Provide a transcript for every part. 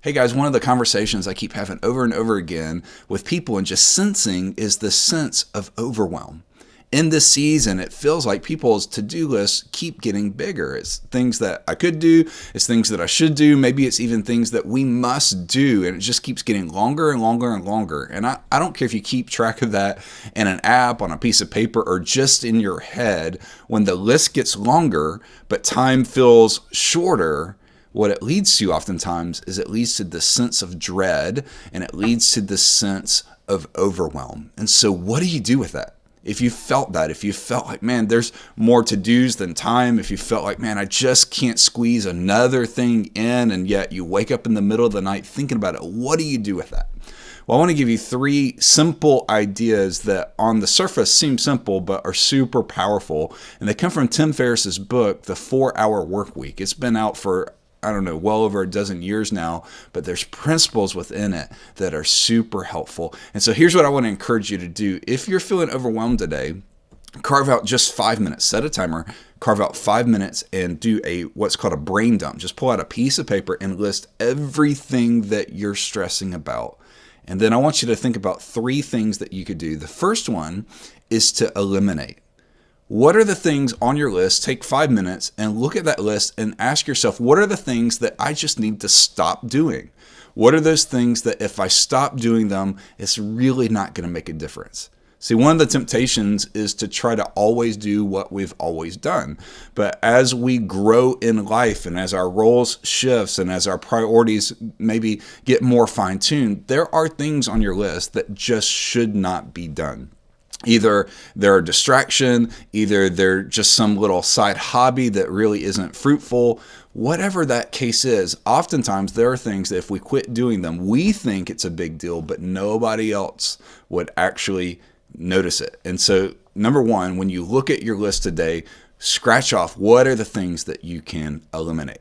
Hey guys, one of the conversations I keep having over and over again with people and just sensing is the sense of overwhelm. In this season, it feels like people's to-do lists keep getting bigger. It's things that I could do, it's things that I should do, maybe it's even things that we must do, and it just keeps getting longer and longer and longer. And I don't care if you keep track of that in an app, on a piece of paper, or just in your head. When the list gets longer, but time feels shorter, what it leads to oftentimes is it leads to this sense of dread, and it leads to this sense of overwhelm. And so what do you do with that? If you felt that, if you felt like, man, there's more to-dos than time, if you felt like, man, I just can't squeeze another thing in, and yet you wake up in the middle of the night thinking about it, what do you do with that? Well, I want to give you 3 simple ideas that on the surface seem simple, but are super powerful. And they come from Tim Ferriss's book, The 4-Hour Workweek. It's been out for well over a dozen years now, but there's principles within it that are super helpful. And so here's what I want to encourage you to do. If you're feeling overwhelmed today, carve out just 5 minutes, set a timer, carve out 5 minutes and do what's called a brain dump. Just pull out a piece of paper and list everything that you're stressing about. And then I want you to think about 3 things that you could do. The first one is to eliminate. What are the things on your list? Take 5 minutes and look at that list and ask yourself, what are the things that I just need to stop doing? What are those things that if I stop doing them, it's really not going to make a difference? See, one of the temptations is to try to always do what we've always done. But as we grow in life and as our roles shifts and as our priorities maybe get more fine-tuned, there are things on your list that just should not be done. Either they're a distraction, either they're just some little side hobby that really isn't fruitful. Whatever that case is, oftentimes there are things that if we quit doing them, we think it's a big deal, but nobody else would actually notice it. And so, number 1, when you look at your list today, scratch off what are the things that you can eliminate.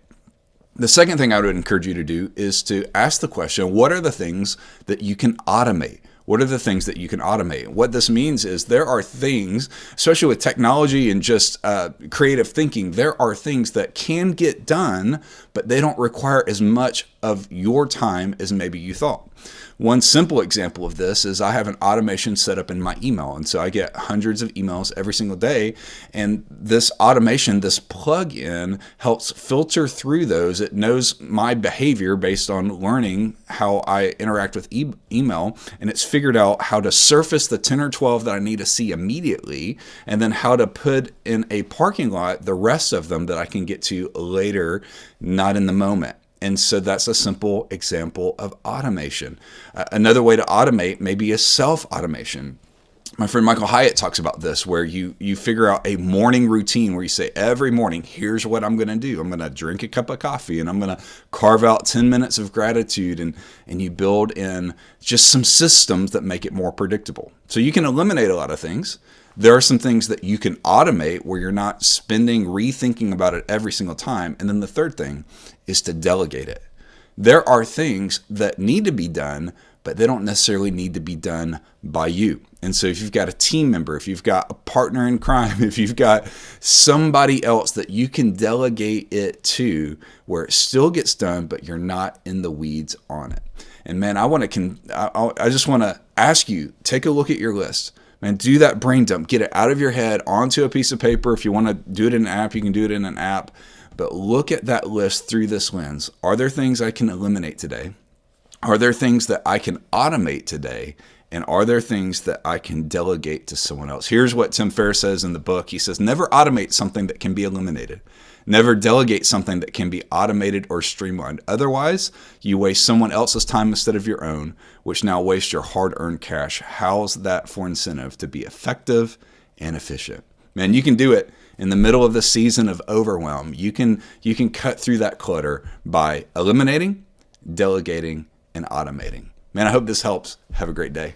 The second thing I would encourage you to do is to ask the question, what are the things that you can automate? What are the things that you can automate? What this means is there are things, especially with technology and just creative thinking, there are things that can get done, but they don't require as much of your time as maybe you thought. One simple example of this is I have an automation set up in my email. And so I get hundreds of emails every single day. And this automation, this plugin helps filter through those. It knows my behavior based on learning how I interact with email. And it's figured out how to surface the 10 or 12 that I need to see immediately, and then how to put in a parking lot the rest of them that I can get to later, not in the moment. And so that's a simple example of automation. Another way to automate maybe is self-automation. My friend Michael Hyatt talks about this, where you figure out a morning routine where you say, every morning, here's what I'm going to do. I'm going to drink a cup of coffee and I'm going to carve out 10 minutes of gratitude, and you build in just some systems that make it more predictable. So you can eliminate a lot of things. There are some things that you can automate where you're not rethinking about it every single time. And then the third thing is to delegate it. There are things that need to be done, but they don't necessarily need to be done by you. And so if you've got a team member, if you've got a partner in crime, if you've got somebody else that you can delegate it to where it still gets done, but you're not in the weeds on it. And man, I just want to ask you, take a look at your list. Man, do that brain dump. Get it out of your head onto a piece of paper. If you want to do it in an app, you can do it in an app. But look at that list through this lens. Are there things I can eliminate today? Are there things that I can automate today? And are there things that I can delegate to someone else? Here's what Tim Ferriss says in the book. He says, never automate something that can be eliminated. Never delegate something that can be automated or streamlined. Otherwise, you waste someone else's time instead of your own, which now wastes your hard-earned cash. How's that for incentive to be effective and efficient? Man, you can do it in the middle of the season of overwhelm. You can cut through that clutter by eliminating, delegating, and automating. Man, I hope this helps. Have a great day.